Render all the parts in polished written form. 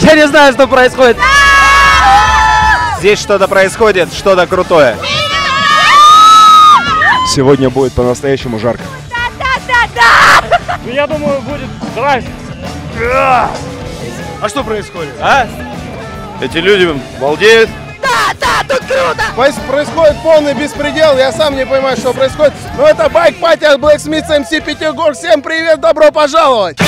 Я не знаю, что происходит. Здесь что-то происходит, что-то крутое. Сегодня будет по-настоящему жарко. Ну, я думаю, будет драйв. А что происходит? А? Эти люди балдеют. Да, тут круто! Происходит полный беспредел, я сам не понимаю, что происходит. Но это байк-пати от Blacksmith MC Пятигорск. Всем привет, добро пожаловать!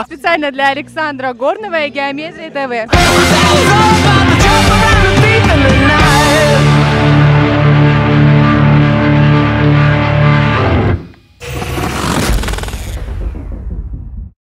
Специально для Александра Горного и Геометрии ТВ.